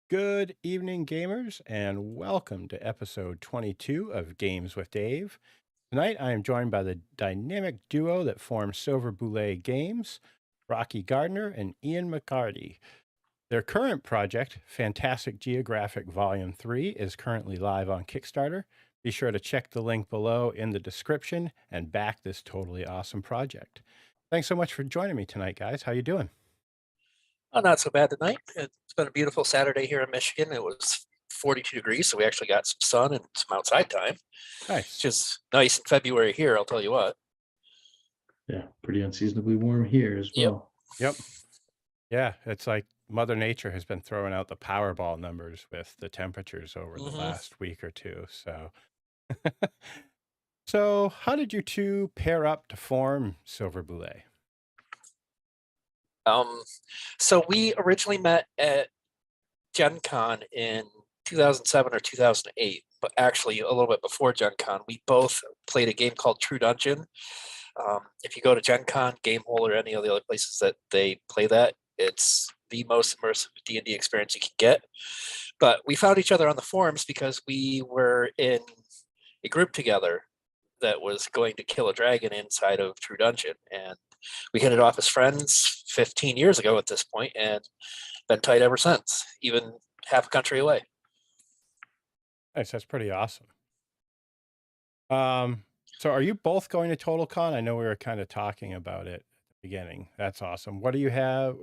Good evening, gamers, and welcome to episode 22 of Games with Dave. Tonight, I am joined by the dynamic duo that forms Silver Bulette Games, Rocky Gardner and Ian McGarty. Their current project, Fantastic Geographic Volume 3, is currently live on Kickstarter. Be sure to check the link below in the description and back this totally awesome project. Thanks so much for joining me tonight, guys. How you doing? Oh, not so bad tonight. It's been a beautiful Saturday here in Michigan. It was 42 degrees, so we actually got some sun and some outside time, Nice. which is nice in February here, I'll tell you what. Yeah, pretty unseasonably warm here as Yep. well. Yep. Yeah, it's like Mother Nature has been throwing out the Powerball numbers with the temperatures over the hmm last week or two. So how did you two pair up to form Silver Bulette? Um, so we originally met at Gen Con in 2007 or 2008, but actually a little bit before Gen Con. We both played a game called True Dungeon. If you go to Gen Con, Gamehole, or any of the other places that they play that, it's the most immersive D&D experience you can get. But we found each other on the forums because we were in a group together that was going to kill a dragon inside of True Dungeon. And we hit it off as friends 15 years ago at this point and been tight ever since, even half a country away. Nice, that's pretty awesome. So are you both going to TotalCon? I know we were kind of talking about it at the beginning. That's awesome. What do you have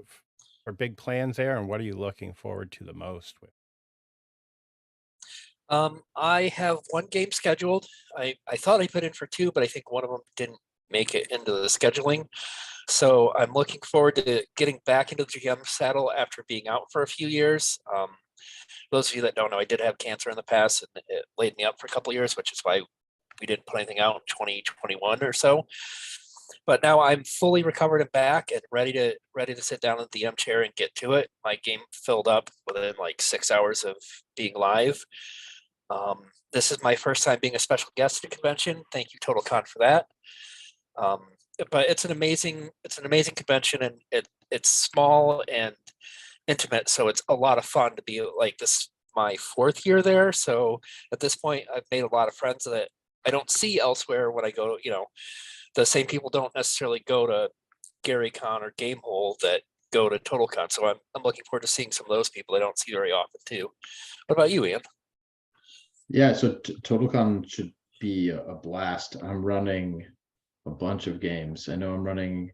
for big plans there, and what are you looking forward to the most with? I have one game scheduled. I thought I put in for two, but I think one of them didn't make it into the scheduling. So I'm looking forward to getting back into the GM saddle after being out for a few years. Those of you that don't know, I did have cancer in the past, and it laid me up for a couple of years, which is why we didn't put anything out in 2021 or so. But now I'm fully recovered and back and ready to sit down in the DM chair and get to it. My game filled up within like 6 hours of being live. This is my first time being a special guest at a convention. Thank you, TotalCon, for that. Um, but it's an amazing convention, and it's small and intimate, so it's a lot of fun to be like this. My fourth year there, so at this point, I've made a lot of friends that I don't see elsewhere when I go. The same people don't necessarily go to GaryCon or Gamehole that go to TotalCon. So I'm looking forward to seeing some of those people I don't see very often too. What about you, Ian? Yeah, so TotalCon should be a blast. I'm running a bunch of games. I know I'm running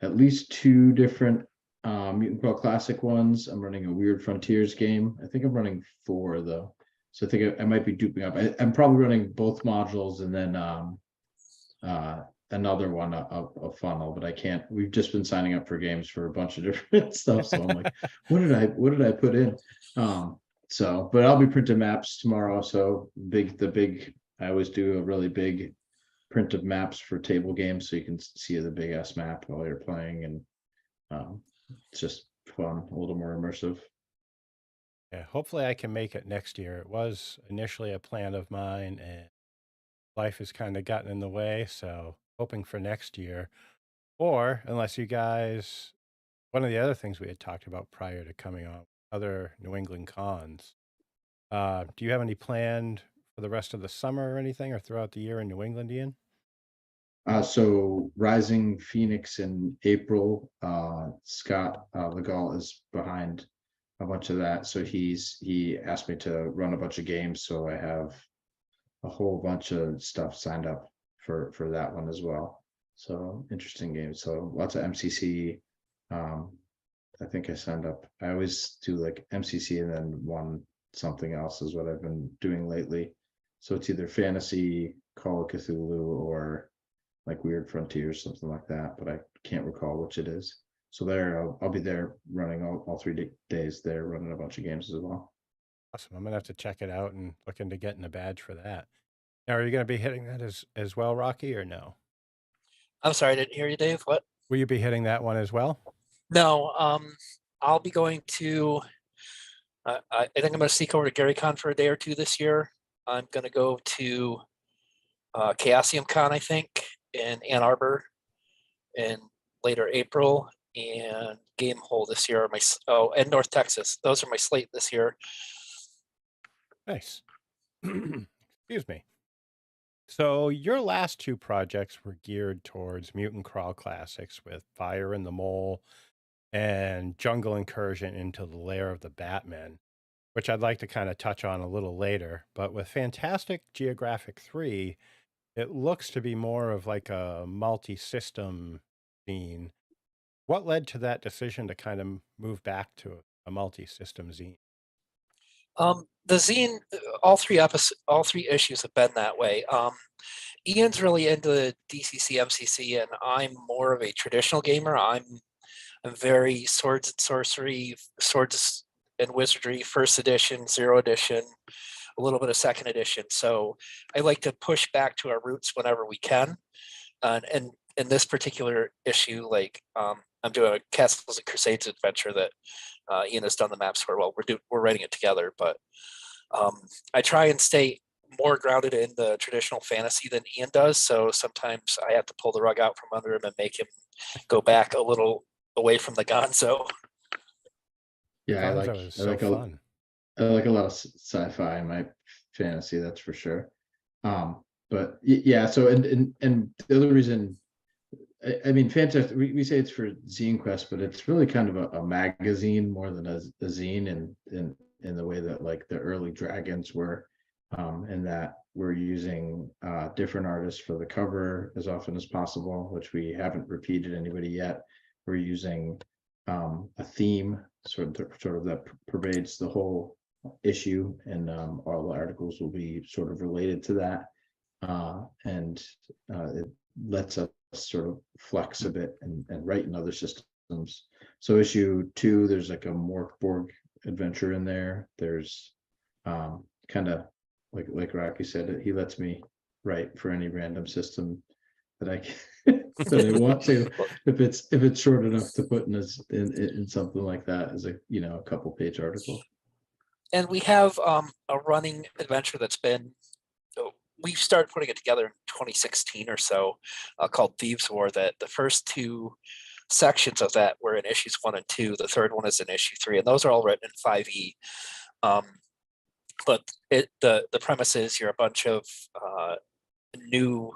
at least two different Mutant Brawl Classic ones. I'm running a Weird Frontiers game. I think I'm running four though. So I think I might be duping up. I'm probably running both modules and then another one a funnel, but I can't. We've just been signing up for games for a bunch of different stuff. So I'm like, what did I put in? But I'll be printing maps tomorrow. So I always do a really big print of maps for table games so you can see the big ass map while you're playing, and it's just fun, a little more immersive. Yeah, hopefully I can make it next year. It was initially a plan of mine, and life has kind of gotten in the way, so hoping for next year. Or unless you guys, one of the other things we had talked about prior to coming on, other New England cons. Do you have any planned for the rest of the summer or anything, or throughout the year in New England, Ian? So Rising Phoenix in April, Scott Legal is behind a bunch of that. So he asked me to run a bunch of games. So I have a whole bunch of stuff signed up for that one as well. So interesting games. So lots of MCC. I think I signed up. I always do like MCC and then one something else is what I've been doing lately. So it's either fantasy, Call of Cthulhu, or like Weird Frontiers, something like that, but I can't recall which it is. So there, I'll be there running all 3 days there, running a bunch of games as well. Awesome. I'm gonna have to check it out and look into getting a badge for that. Now, are you gonna be hitting that as well, Rocky, or no? I'm sorry, I didn't hear you, Dave. What? Will you be hitting that one as well? No, I'll be going to. I think I'm going to sneak over to GaryCon for a day or two this year. I'm going to go to Chaosium Con, I think, in Ann Arbor in later April, and Gamehole this year. And North Texas. Those are my slate this year. Nice. Excuse me. So your last two projects were geared towards Mutant Crawl Classics with Fire in the Mole and Jungle Incursion into the Lair of the Batman, which I'd like to kind of touch on a little later. But with Fantastic Geographic 3, it looks to be more of like a multi-system zine. What led to that decision to kind of move back to a multi-system zine? The zine, all three issues have been that way. Ian's really into DCC, MCC, and I'm more of a traditional gamer. I'm very swords and sorcery, swords and wizardry, first edition, 0 edition, a little bit of second edition. So I like to push back to our roots whenever we can. And in this particular issue, like I'm doing a Castles and Crusades adventure that Ian has done the maps for. Well, we're writing it together, but I try and stay more grounded in the traditional fantasy than Ian does. So sometimes I have to pull the rug out from under him and make him go back a little away from the gonzo. Yeah, Gonzo is so fun. I like a lot of sci-fi in my fantasy, that's for sure. But yeah, so and the other reason, I mean, fantastic. We say it's for ZineQuest, but it's really kind of a magazine more than a zine, in the way that like the early dragons were, and that we're using different artists for the cover as often as possible, which we haven't repeated anybody yet. We're using a theme sort of that pervades the whole issue, and all the articles will be sort of related to that, and it lets us sort of flex a bit and write in other systems. So issue 2, there's like a Morkborg adventure in there. There's kind of like Rocky said, he lets me write for any random system that I can, that I want to, if it's short enough to put in something like that as a couple page article. And we have a running adventure that's been, we started putting it together in 2016 or so, called Thieves War. That the first 2 sections of that were in issues 1 and 2. The third one is in issue 3, and those are all written in 5e. But the premise is you're a bunch of new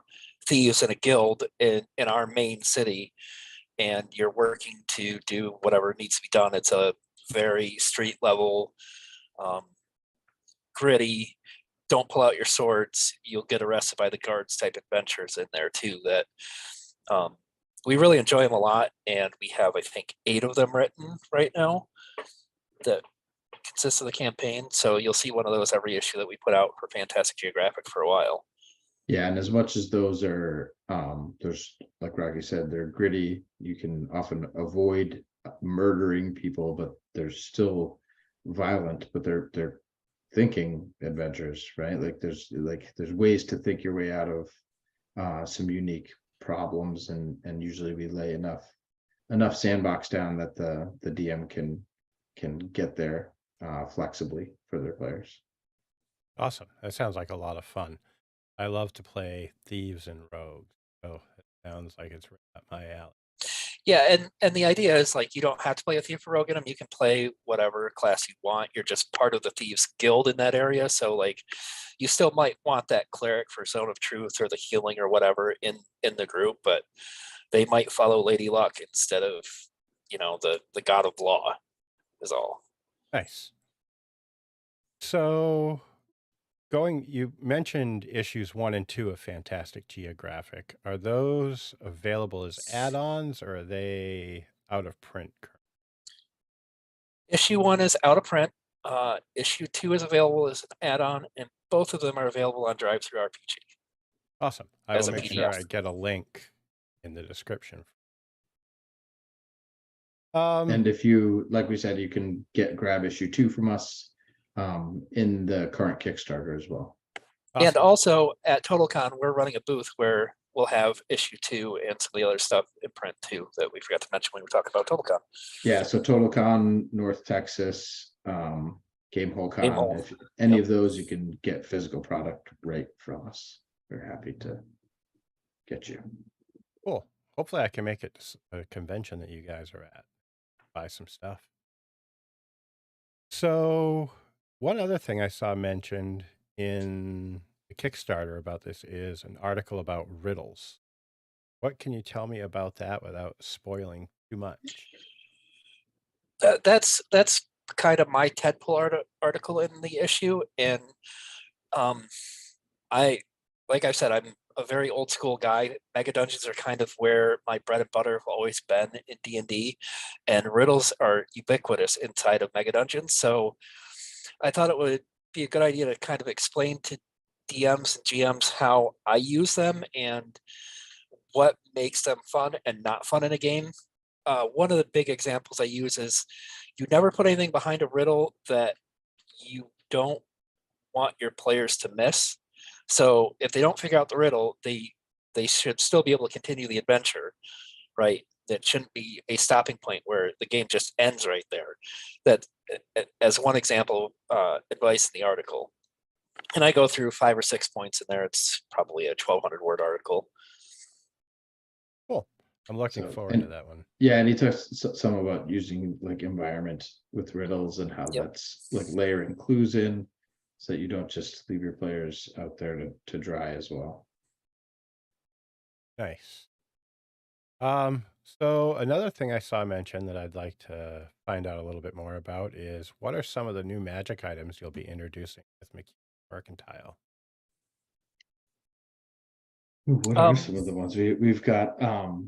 thieves in a guild in our main city, and you're working to do whatever needs to be done. It's a very street level, gritty, don't pull out your swords, you'll get arrested by the guards type adventures in there too, that we really enjoy them a lot. And we have, I think, 8 of them written right now that consists of the campaign. So you'll see one of those every issue that we put out for Fantastic Geographic for a while. Yeah, and as much as those are, there's, like Rocky said, they're gritty. You can often avoid murdering people, but they're still violent, but they're thinking adventures, right? Like there's ways to think your way out of some unique problems, and usually we lay enough sandbox down that the DM can get there flexibly for their players. Awesome. That sounds like a lot of fun. I love to play thieves and rogues, so it sounds like it's right up my alley. Yeah, and the idea is like you don't have to play a thief or rogue in them. You can play whatever class you want. You're just part of the thieves guild in that area. So like you still might want that cleric for Zone of Truth or the healing or whatever in the group, but they might follow Lady Luck instead of the God of Law is all. Nice. So you mentioned issues 1 and 2 of Fantastic Geographic. Are those available as add-ons, or are they out of print? Issue 1 is out of print. Issue 2 is available as an add-on, and both of them are available on Drive-Thru-RPG. Awesome. I will make sure I get a link in the description. And if you, like we said, you can grab issue 2 from us in the current Kickstarter as well. Awesome. And also at TotalCon, we're running a booth where we'll have issue 2 and some of the other stuff in print too that we forgot to mention when we talk about TotalCon. Yeah, so TotalCon, North Texas, Gamehole Con, Gamehole. if any of those, you can get physical product right from us. We're happy to get you. Cool. hopefully I can make it to a convention that you guys are at, buy some stuff. So one other thing I saw mentioned in the Kickstarter about this is an article about riddles. What can you tell me about that without spoiling too much? That's kind of my tentpole article in the issue, and I like I said, I'm a very old school guy. Mega dungeons are kind of where my bread and butter have always been in D&D, and riddles are ubiquitous inside of mega dungeons. So I thought it would be a good idea to kind of explain to DMs and GMs how I use them and what makes them fun and not fun in a game. One of the big examples I use is you never put anything behind a riddle that you don't want your players to miss. So if they don't figure out the riddle, they should still be able to continue the adventure, right? That shouldn't be a stopping point where the game just ends right there. That, as one example, advice in the article, and I go through 5 or 6 points in there. It's probably a 1,200-word article. Cool. I'm looking So, forward to that one. Yeah, and he talks some about using like environment with riddles and how Yep. that's like layering clues in, so that you don't just leave your players out there to dry as well. Nice. So another thing I saw mentioned that I'd like to find out a little bit more about is what are some of the new magic items you'll be introducing with McGarty Mercantile? Ooh, what are some of the ones we've got?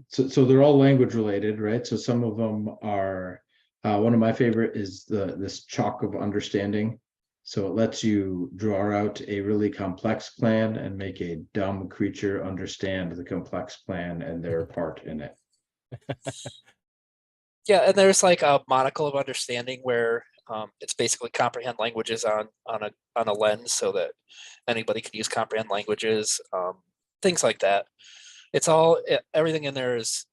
So they're all language related, right? So some of them are. One of my favorite is this chalk of understanding. So it lets you draw out a really complex plan and make a dumb creature understand the complex plan and their part in it. Yeah, and there's like a monocle of understanding where it's basically comprehend languages on a lens, so that anybody can use comprehend languages, things like that. It's all everything in there is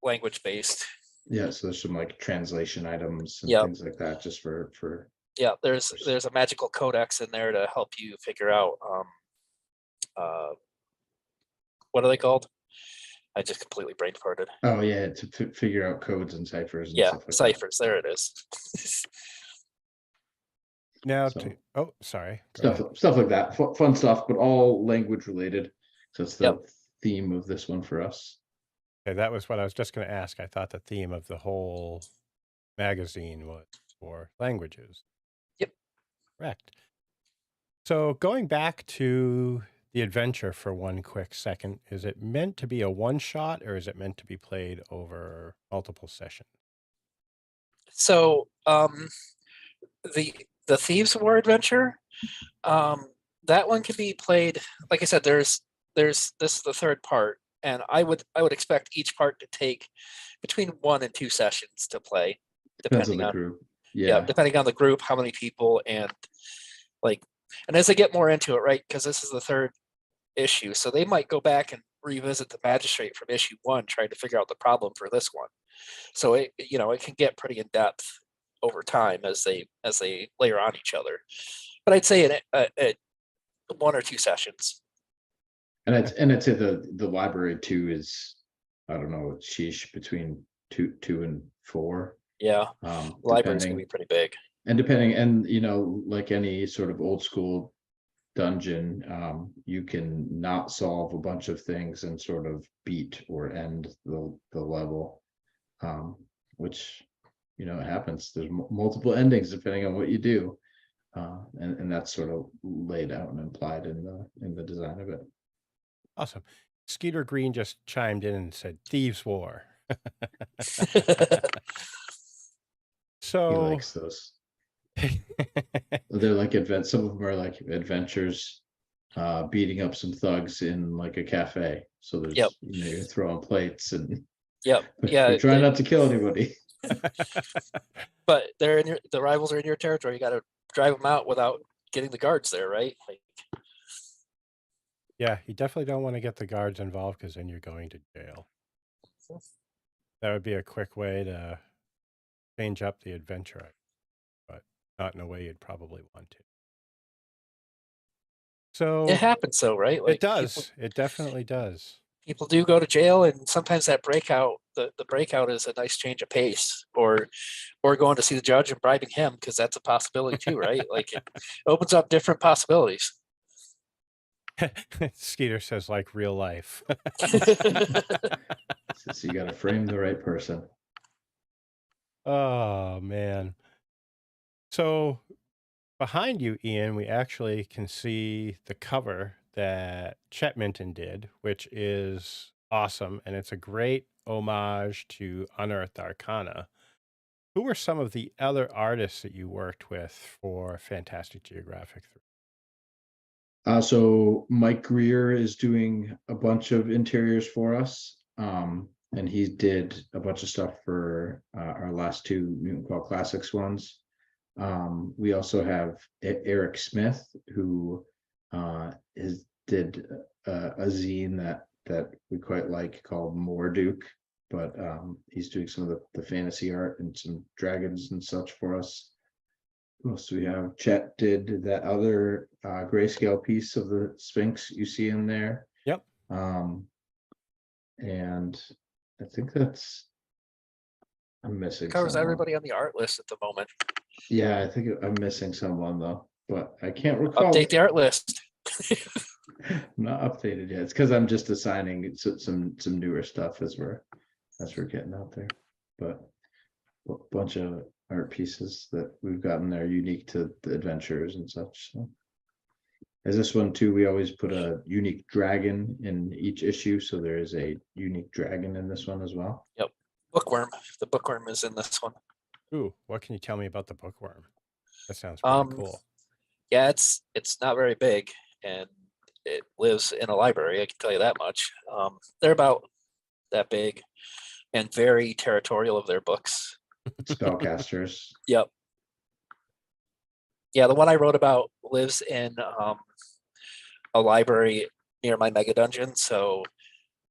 language based. Yeah, so there's some like translation items and Yep. things like that, just for Yeah, there's a magical codex in there to help you figure out what are they called? I just completely brain farted. oh yeah, to figure out codes and ciphers and Yeah, stuff like ciphers. There it is. Now, So- oh, sorry. that. Stuff like that, fun stuff, but all language related. So that's the Yep. theme of this one for us. Okay, that was what I was just going to ask. I thought the theme of the whole magazine was for languages. Yep. Correct. So going back to the adventure for one quick second, is it meant to be a one-shot or is it meant to be played over multiple sessions? So the Thieves War adventure, that one can be played. Like I said, there's this is the third part, and I would expect each part to take between 1 and 2 sessions to play, Depends on depending the on group. yeah, depending on the group, how many people, and like, and as I get more into it, right, because this is the third issue, so they might go back and revisit the magistrate from issue 1, trying to figure out the problem for this one. So it can get pretty in depth over time as they layer on each other. But I'd say at 1 or 2 sessions. And I'd say the library too is, I don't know, sheesh, between two and 4. Yeah, the library's gonna Depending, be pretty big. and like any sort of old school dungeon, you can not solve a bunch of things and sort of beat or end the level, which it happens. There's multiple endings depending on what you do, and that's sort of laid out and implied in the design of it. Awesome. Skeeter Green just chimed in and said Thieves War. So He likes those. They're like some of them are like adventures, beating up some thugs in like a cafe. So there's Yep. you're throwing plates and Yep. but Yeah. you're trying not to kill anybody. But they're in the rivals are in your territory. You got to drive them out without getting the guards there, right? Like, yeah, you definitely don't want to get the guards involved because then you're going to jail. That would be a quick way to change up the adventure, but not in a way you'd probably want to. So it happens, so right? Like it does. It definitely does. people do go to jail, and sometimes that breakout, the breakout is a nice change of pace, or going to see the judge and bribing him, because that's a possibility too, right? Like it opens up different possibilities. Skeeter says, like real life. So you got to frame the right person. Oh, man. So behind you, Ian, we actually can see the cover that Chet Minton did, which is awesome. And it's a great homage to Unearthed Arcana. Who were some of the other artists that you worked with for Fantastic Geographic? So Mike Greer is doing a bunch of interiors for us. And he did a bunch of stuff for our last two Mutant Call Classics ones. We also have Eric Smith, who did a zine that we quite like called Morduke, but he's doing some of the fantasy art and some dragons and such for us. Who else do we have? Chet did that other grayscale piece of the Sphinx you see in there. Yep. And I think I'm missing. Covers someone. everybody on the art list at the moment. Yeah, I think I'm missing someone though, but I can't recall. Update the art list. Not updated yet. It's because I'm just assigning some newer stuff as we're getting out there. But a bunch of art pieces that we've gotten there unique to the adventures and such. So as this one too, we always put a unique dragon in each issue, so there is a unique dragon in this one as well. Yep. Bookworm. The bookworm is in this one. Ooh, what can you tell me about the bookworm? That sounds pretty cool. Yeah, it's not very big, and it lives in a library, I can tell you that much. They're about that big and very territorial of their books. Spellcasters. Yep. Yeah, the one I wrote about lives in a library near my mega dungeon, so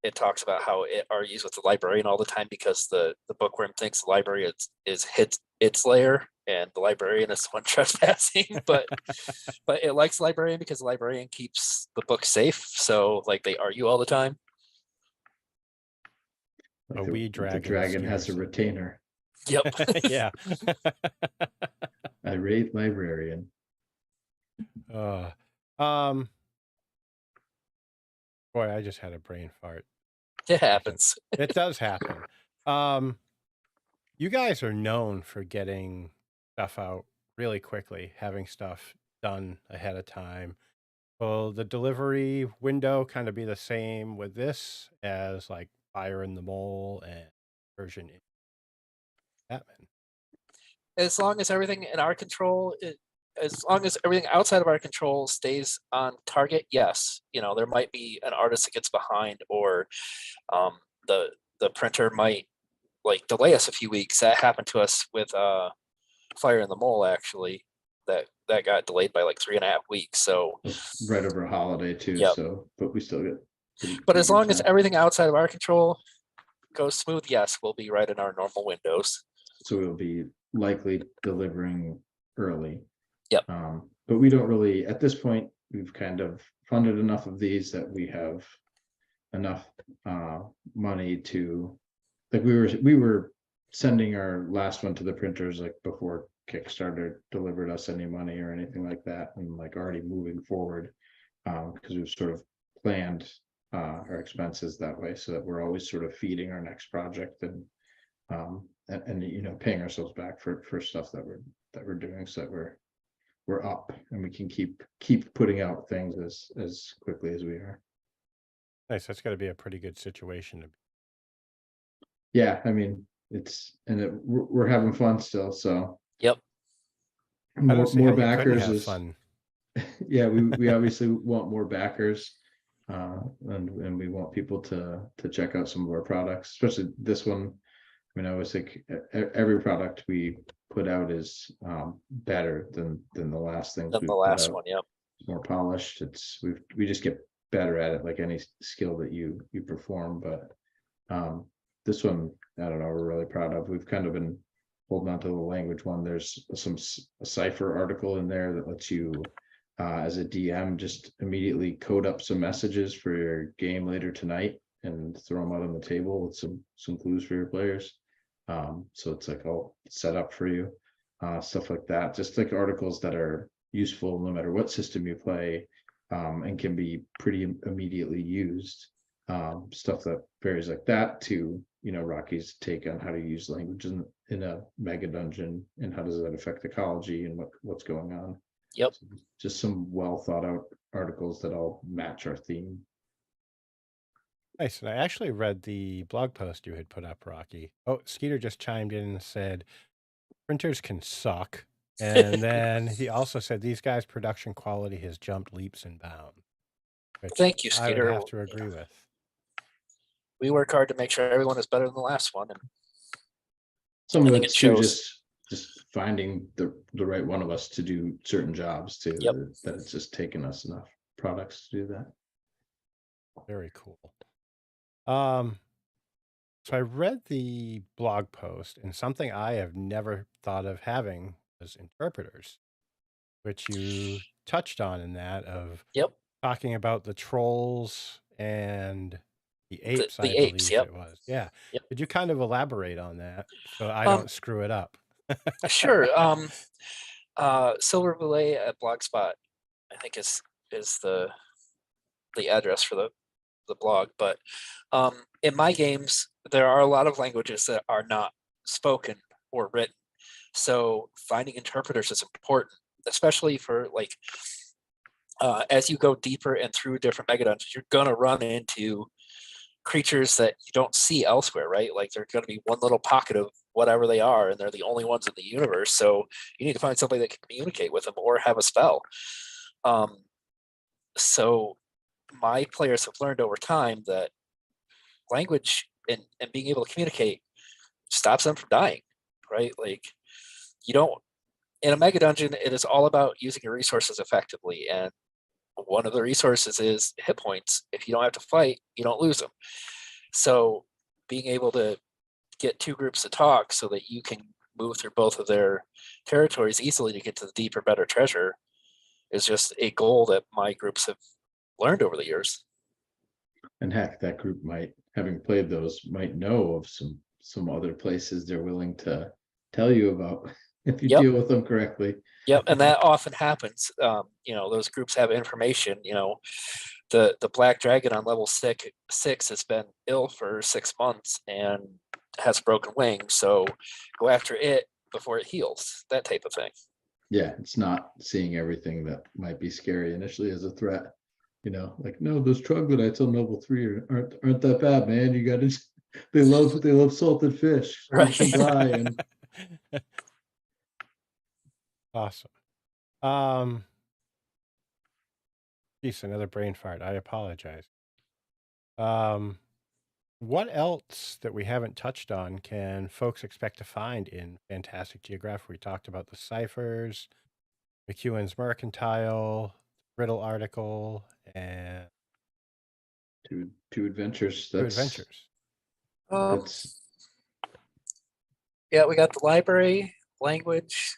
it talks about how it argues with the librarian all the time because the bookworm thinks the library is its lair, and the librarian is the one trespassing. But it likes the librarian because the librarian keeps the book safe. So like they argue all the time. Like the dragon has a retainer. Yep. Yeah. Irate librarian. Boy, I just had a brain fart. It happens. It does happen. You guys are known for getting stuff out really quickly, having stuff done ahead of time. Will the delivery window kind of be the same with this as like Fire in the Mole and version in Batman? As long as everything in our control, as long as everything outside of our control stays on target, yes. You know, there might be an artist that gets behind, or the printer might like delay us a few weeks. That happened to us with Fire in the Mole, actually. That got delayed by like 3.5 weeks. So right over a holiday too. Yep. So, but we still get. But as long as everything outside of our control goes smooth, yes, we'll be right in our normal windows. So we'll be likely delivering early. Yep. But we don't really, at this point, we've kind of funded enough of these that we have enough money to, like we were sending our last one to the printers like before Kickstarter delivered us any money or anything like that, and like already moving forward because we've sort of planned our expenses that way, so that we're always sort of feeding our next project and you know, paying ourselves back for stuff that we're doing, so that we're up and we can keep putting out things as quickly as we are. Nice. That's got to be a pretty good situation to be. Yeah, I mean, we're having fun still, so Yep. more backers have is fun. Yeah, we obviously want more backers, and we want people to check out some of our products, especially this one. I mean, I always think every product we put out is better than the last things. Than the last one, yep. More polished. We just get better at it, like any skill that you perform. But this one, I don't know, we're really proud of. We've kind of been holding on to the language one. There's a cipher article in there that lets you, as a DM, just immediately code up some messages for your game later tonight and throw them out on the table with some clues for your players. So it's like all set up for you, stuff like that. Just like articles that are useful no matter what system you play, and can be pretty immediately used. Stuff that varies like that to, Rocky's take on how to use language in a mega dungeon and how does that affect ecology and what's going on. Yep. So just some well thought out articles that all match our theme. Nice. And I actually read the blog post you had put up, Rocky. Oh, Skeeter just chimed in and said, printers can suck. And then he also said, these guys' production quality has jumped leaps and bounds. Which Thank you, I would Skeeter. have to agree with. We work hard to make sure everyone is better than the last one. And Some I of think it's it too shows. just finding the right one of us to do certain jobs too. Yep. That it's just taken us enough products to do that. Very cool. So I read the blog post, and something I have never thought of having was interpreters, which you touched on in that of Yep. talking about the trolls and the apes, The I apes, believe yep. it was. Yeah. Yep. Could you kind of elaborate on that so I don't screw it up? Sure. Silver Bulette at Blogspot, I think is the address for the blog. But in my games, there are a lot of languages that are not spoken or written. So finding interpreters is important, especially for like as you go deeper and through different mega dungeons, you're gonna run into creatures that you don't see elsewhere, right? Like they're going to be one little pocket of whatever they are, and they're the only ones in the universe. So you need to find somebody that can communicate with them or have a spell. So my players have learned over time that language and being able to communicate stops them from dying, right? Like you don't, in a mega dungeon, it is all about using your resources effectively. And one of the resources is hit points. If you don't have to fight, you don't lose them. So being able to get two groups to talk so that you can move through both of their territories easily to get to the deeper, better treasure is just a goal that my groups have learned over the years. And heck, that group might, having played those, might know of some other places they're willing to tell you about if you deal with them correctly. Yep, and that often happens. Those groups have information. The Black Dragon on level six has been ill for 6 months and has broken wings. So go after it before it heals. That type of thing. Yeah, it's not seeing everything that might be scary initially as a threat. Like, no, those troglodytes on level 3 aren't that bad, man. You got to. They love salted fish. Right. Fish and fly and Awesome. Geez, another brain fart. I apologize. What else that we haven't touched on can folks expect to find in Fantastic Geographic? We talked about the ciphers, McEwen's Mercantile, Riddle article, and two adventures. two adventures. Yeah, we got the library, language,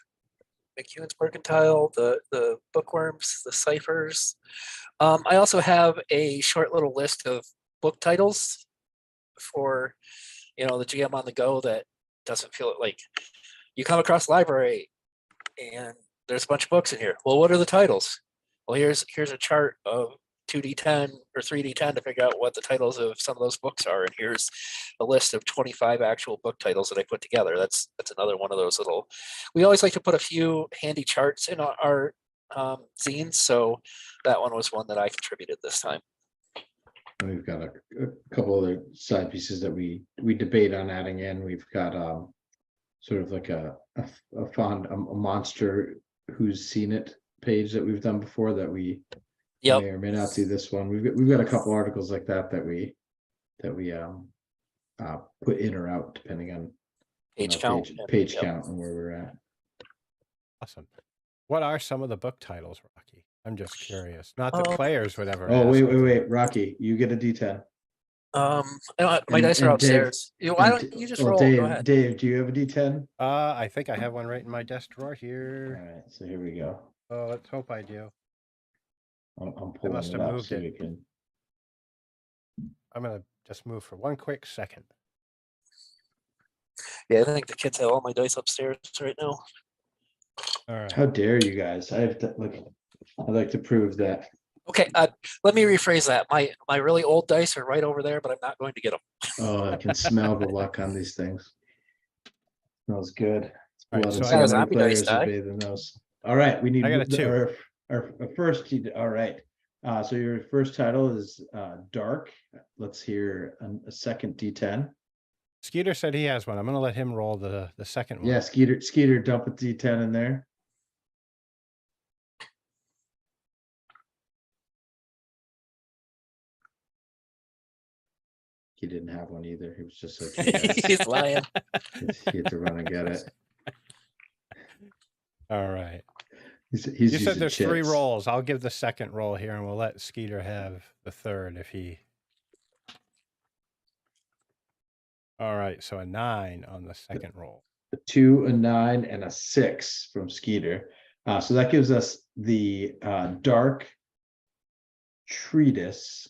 McEwen's Mercantile, the bookworms, the ciphers. I also have a short little list of book titles for the GM on the go that doesn't feel like you come across library and there's a bunch of books in here. Well, what are the titles? Well, here's a chart of 2d10 or 3d10 to figure out what the titles of some of those books are, and here's a list of 25 actual book titles that I put together. That's another one of those little. We always like to put a few handy charts in our zines, so that one was one that I contributed this time. And we've got a couple other side pieces that we debate on adding in. We've got sort of like a monster who's seen it page that we've done before that we may or may not see this one. We've got a couple articles like that we put in or out depending on page count and where we're at. Awesome. What are some of the book titles, Rocky? I'm just curious. Not that players would ever. Oh, wait, Rocky, you get a D10. My dice are upstairs. Why don't you just roll? Go ahead. Dave, do you have a D10? I think I have one right in my desk drawer here. All right, so here we go. Oh, let's hope I do. I'm pulling must it have up moved so it. we can. I'm gonna Just move for one quick second. Yeah, I think the kids have all my dice upstairs right now. All right. How dare you guys? I'd like to prove that. Okay, let me rephrase that. My really old dice are right over there, but I'm not going to get them. Oh, I can smell the luck on these things. Smells good. All right, Blood so and I so got many zombie dice players have die. bathed in those. All right, we need I got a 2. our first. All right. So your first title is Dark. Let's hear a second D10. Skeeter said he has one. I'm going to let him roll the second one. Yeah, Skeeter, dump a D10 in there. He didn't have one either. He was just like, He's lying. he had to run and get it. All right. He's You said using there's 3 chips. rolls. I'll give the second roll here, and we'll let Skeeter have the third if he. All right, so a 9 on the second roll. A 2, a 9, and a 6 from Skeeter. So that gives us the Dark Treatise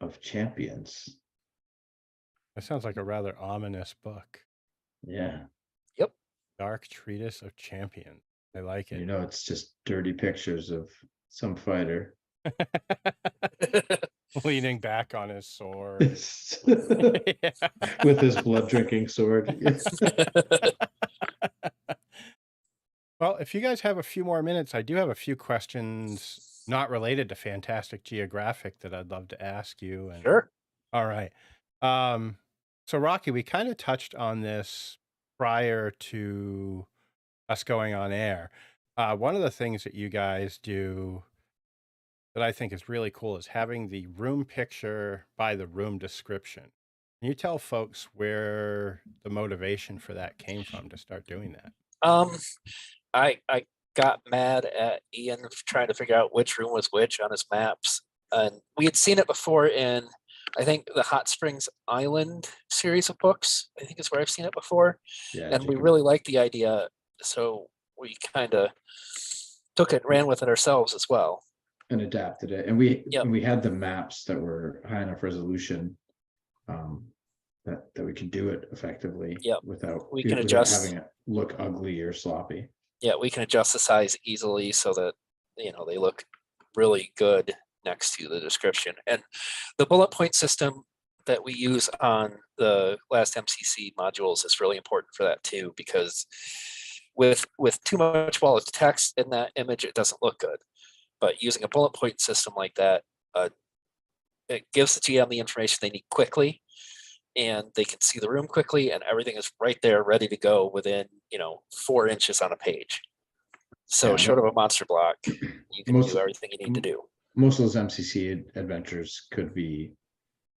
of Champions. That sounds like a rather ominous book. Yeah. Dark Treatise of Champions. I like it. You know, it's just dirty pictures of some fighter. Leaning back on his sword. With his blood drinking sword. Well, if you guys have a few more minutes, I do have a few questions not related to Fantastic Geographic that I'd love to ask you. And Sure. all right. So Rocky, we kind of touched on this prior to us going on air. One of the things that you guys do that I think is really cool is having the room picture by the room description. Can you tell folks where the motivation for that came from to start doing that? I got mad at Ian trying to figure out which room was which on his maps, and we had seen it before in, I think, the Hot Springs Island series of books. I think is where I've seen it before, Yeah, and we really liked the idea, so we kind of took it, ran with it ourselves as well, and adapted it. And we Yep. and we had the maps that were high enough resolution that we could do it effectively. Yep. Without can adjust. having it look ugly or sloppy. Yeah, we can adjust the size easily so that they look really good next to the description. And the bullet point system that we use on the last MCC modules is really important for that too, because with too much volatile text in that image, it doesn't look good. But using a bullet point system like that, it gives the GM the information they need quickly, and they can see the room quickly, and everything is right there ready to go within 4 inches on a page. So Yeah, short of a monster block, you can do everything you need to do. Most of those MCC adventures could be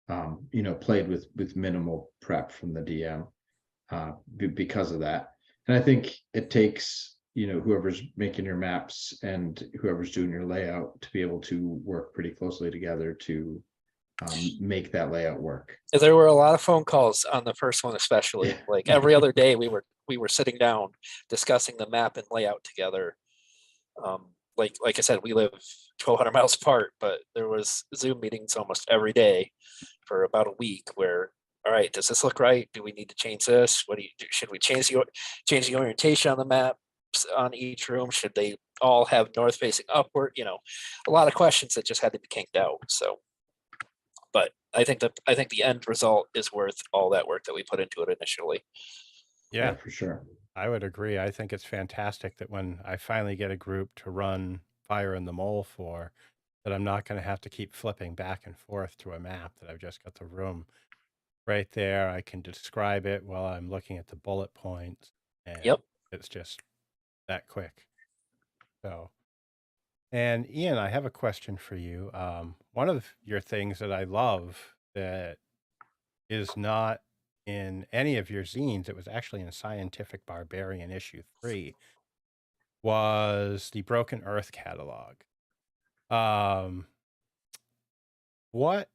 played with minimal prep from the DM because of that. And I think it takes whoever's making your maps and whoever's doing your layout to be able to work pretty closely together to make that layout work. There were a lot of phone calls on the first one, especially. Yeah. Like every other day, we were sitting down discussing the map and layout together. Like I said, we live 1,200 miles apart, but there was Zoom meetings almost every day for about a week. Where, all right, does this look right? Do we need to change this? What do you do? Should we change the orientation on the maps on each room? Should they all have north facing upward? A lot of questions that just had to be kinked out. So. But I think the end result is worth all that work that we put into it initially. Yeah, for sure. I would agree. I think it's fantastic that when I finally get a group to run Fire and the Mole for, that I'm not going to have to keep flipping back and forth to a map, that I've just got the room right there. I can describe it while I'm looking at the bullet points. And Yep. It's just that quick. So. And Ian, I have a question for you. One of your things that I love that is not in any of your zines, it was actually in Scientific Barbarian issue 3, was the Broken Earth catalog. What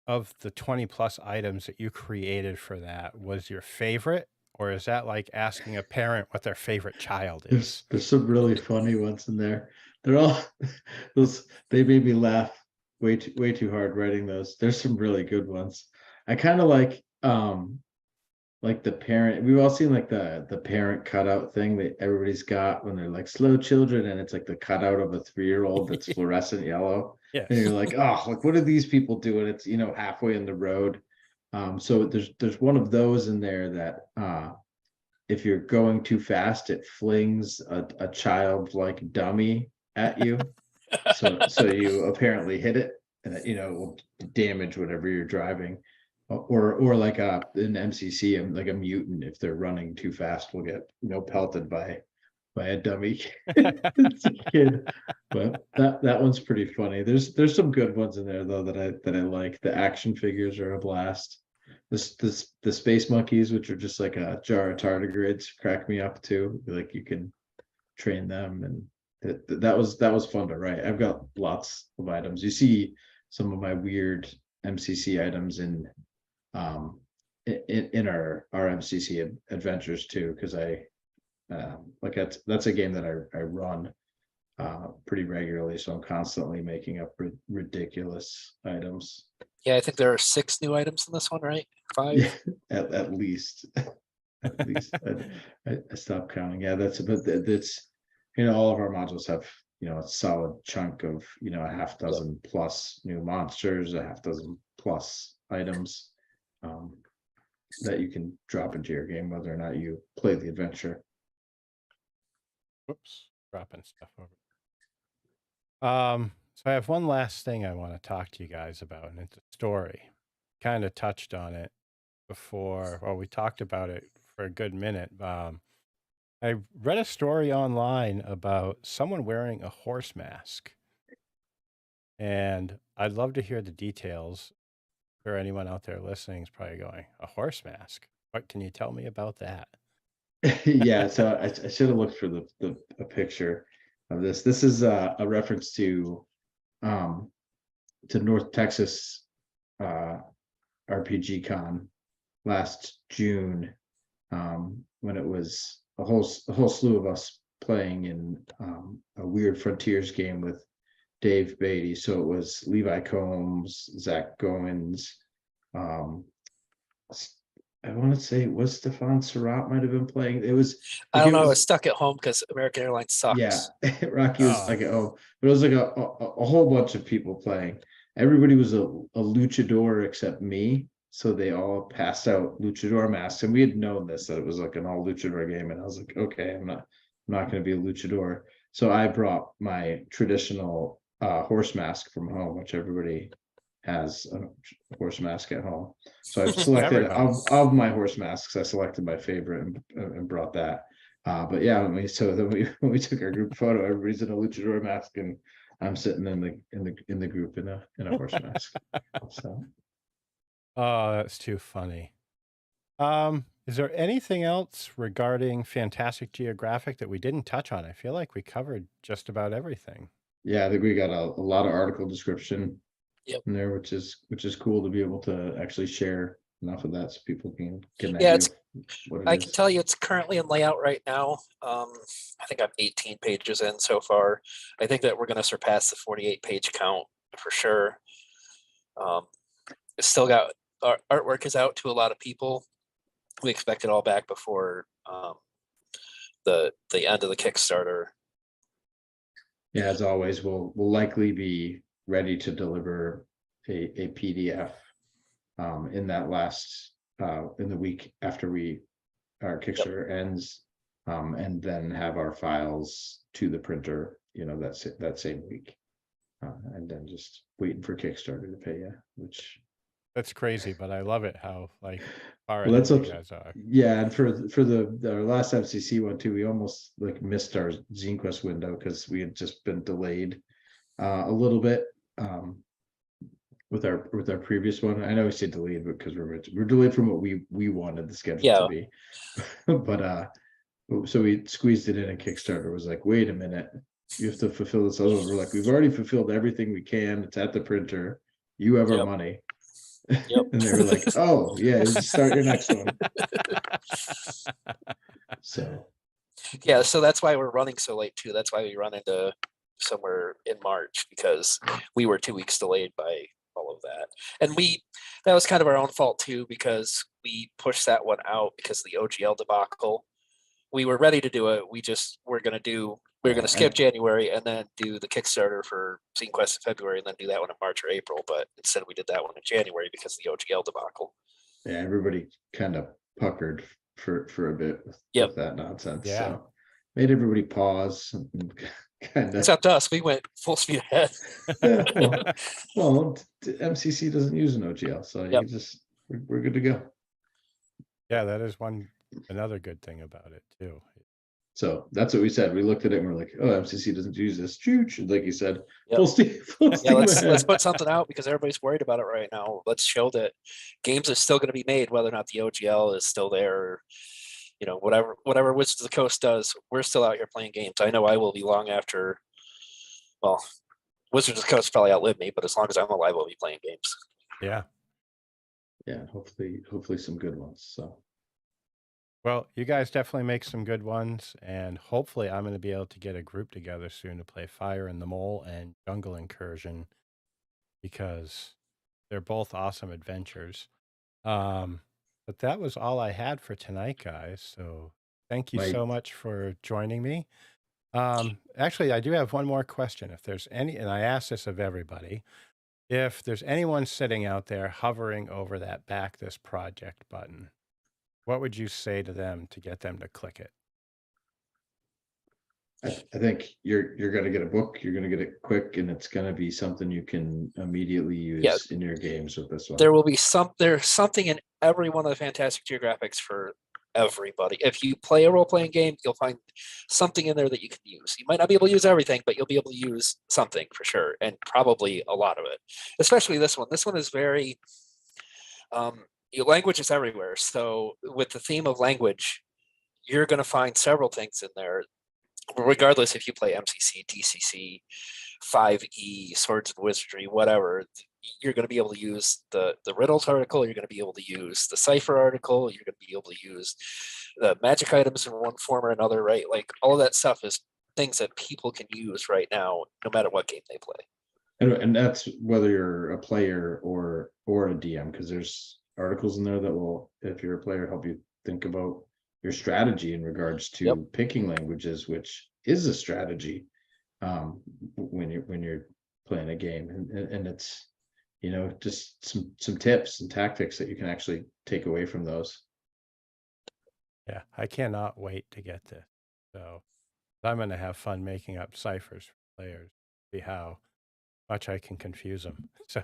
of the 20 plus items that you created for that was your favorite? Or is that like asking a parent what their favorite child is? There's some really funny ones in there. They're all they made me laugh way too hard writing those. There's some really good ones. I kind of like the parent. We've all seen like the parent cutout thing that everybody's got when they're like slow children, and it's like the cutout of a 3-year-old that's fluorescent yellow. Yes. And you're like, oh, like what are these people doing? It's halfway in the road. So there's one of those in there that if you're going too fast, it flings a child-like dummy at you. So you apparently hit it, and it will damage whatever you're driving. Or like an MCC, like a mutant, if they're running too fast, will get pelted by a dummy kid. But that one's pretty funny. There's some good ones in there though that I like. The action figures are a blast. The space monkeys, which are just like a jar of tardigrades, crack me up too. Like you can train them, and that was fun to write. I've got lots of items. You see some of my weird MCC items in our MCC adventures too, because I like that's a game that I run pretty regularly, so I'm constantly making up ridiculous items. Yeah, I think there are 6 new items in this one, right? 5? Yeah, at least. At least I stopped counting. Yeah, that's all of our modules have a solid chunk of a half dozen plus new monsters, a half dozen plus items that you can drop into your game, whether or not you play the adventure. Whoops, dropping stuff over. So I have one last thing I want to talk to you guys about, and it's a story. Kind of touched on it before. Well, we talked about it for a good minute. I read a story online about someone wearing a horse mask, and I'd love to hear the details. For anyone out there listening is probably going, a horse mask? What can you tell me about that? Yeah, so I should have looked for a picture of this. This is a reference to North Texas RPG Con last June, when it was a whole slew of us playing in a Weird Frontiers game with Dave Beatty. So it was Levi Combs, Zach Goins. I want to say it was Stefan Surratt might have been playing. It was. I don't know. I was stuck at home because American Airlines sucks. Yeah, Rocky was like, oh, but it was like a whole bunch of people playing. Everybody was a luchador except me. So they all passed out luchador masks, and we had known this, that it was like an all luchador game. And I was like, okay, I'm not going to be a luchador. So I brought my traditional horse mask from home, which everybody has a horse mask at home. So I've selected of my horse masks, I selected my favorite and brought that. But yeah, when we took our group photo, everybody's in a luchador mask, and I'm sitting in the group in a horse mask. So. Oh, that's too funny. Is there anything else regarding Fantastic Geographic that we didn't touch on? I feel like we covered just about everything. Yeah, I think we got a lot of article description in there, which is cool to be able to actually share enough of that so people can get an idea of what it I is. can tell you it's currently in layout right now. I think I'm 18 pages in so far. I think that we're going to surpass the 48-page count for sure. It's still got artwork is out to a lot of people. We expect it all back before the end of the Kickstarter. Yeah, as always, we'll likely be ready to deliver a PDF in that last in the week after our Kickstarter ends, and then have our files to the printer, that same week, and then just waiting for Kickstarter to pay you, which. That's crazy, but I love it how far Well, ahead you guys are. Yeah, and for our last FCC one too, we almost missed our ZineQuest window because we had just been delayed a little bit with our previous one. I know we say delayed because we're delayed from what we wanted the schedule to be, but so we squeezed it in, and Kickstarter was like, wait a minute, you have to fulfill this other one. We're like, we've already fulfilled everything we can. It's at the printer. You have our money. Yep. And they were like, oh yeah, just start your next one. So yeah, so that's why we're running so late too. That's why we run into somewhere in March, because we were 2 weeks delayed by all of that. And that was kind of our own fault too, because we pushed that one out because of the OGL debacle. We were ready to do it. We just we're going to skip January and then do the Kickstarter for ZineQuest in February and then do that one in March or April. But instead we did that one in January because of the OGL debacle. Yeah, everybody kind of puckered for a bit with that nonsense. Yeah. So made everybody pause and kind of. Except us, we went full speed ahead. Yeah, well, MCC doesn't use an OGL, so you just we're good to go. Yeah, that is another good thing about it too. So that's what we said. We looked at it and we're like, oh, MCC doesn't use this. Like you said, full steam let's put something out because everybody's worried about it right now. Let's show that games are still going to be made, whether or not the OGL is still there. Or, whatever Wizards of the Coast does, we're still out here playing games. I know I will be long after. Well, Wizards of the Coast probably outlived me, but as long as I'm alive, I'll be playing games. Yeah. Yeah, hopefully some good ones. So. Well, you guys definitely make some good ones, and hopefully I'm going to be able to get a group together soon to play Fire in the Mole and Jungle Incursion, because they're both awesome adventures. But that was all I had for tonight, guys. So thank you so much for joining me. Actually, I do have one more question. If there's any, and I ask this of everybody, if there's anyone sitting out there hovering over that Back This Project button, what would you say to them to get them to click it? I think you're going to get a book. You're going to get it quick, and it's going to be something you can immediately use in your games with this one. There's something in every one of the Fantastic Geographics for everybody. If you play a role-playing game, you'll find something in there that you can use. You might not be able to use everything, but you'll be able to use something for sure, and probably a lot of it. Especially this one. This one is very your language is everywhere. So with the theme of language, you're going to find several things in there, regardless if you play MCC, DCC, 5e, Swords and Wizardry, whatever. You're going to be able to use the riddles article. You're going to be able to use the cipher article. You're going to be able to use the magic items in one form or another, right? Like all of that stuff is things that people can use right now, no matter what game they play. And that's whether you're a player or a DM, because there's articles in there that will, if you're a player, help you think about your strategy in regards to picking languages, which is a strategy when you're playing a game, and it's just some tips and tactics that you can actually take away from those. Yeah, I cannot wait to get this. So I'm going to have fun making up ciphers for players, see how much I can confuse them. So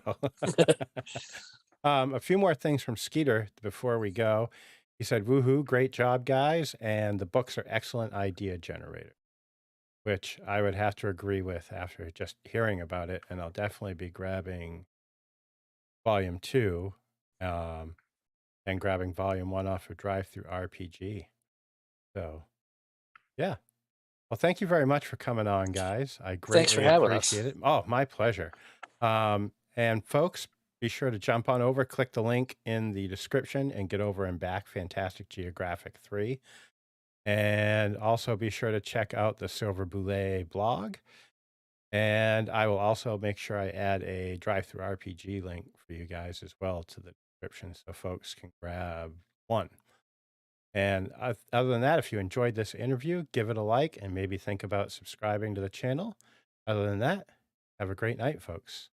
a few more things from Skeeter before we go. He said, woohoo, great job, guys. And the books are excellent idea generator, which I would have to agree with after just hearing about it. And I'll definitely be grabbing Volume 2 and grabbing Volume 1 off of Drive Through RPG. So, yeah. Well, thank you very much for coming on, guys. I greatly appreciate it. Oh, my pleasure. And folks, be sure to jump on over, click the link in the description, and get over and back Fantastic Geographic 3. And also be sure to check out the Silver Bulette blog. And I will also make sure I add a Drive Through RPG link for you guys as well to the description, so folks can grab one. And other than that, if you enjoyed this interview, give it a like and maybe think about subscribing to the channel. Other than that, have a great night, folks.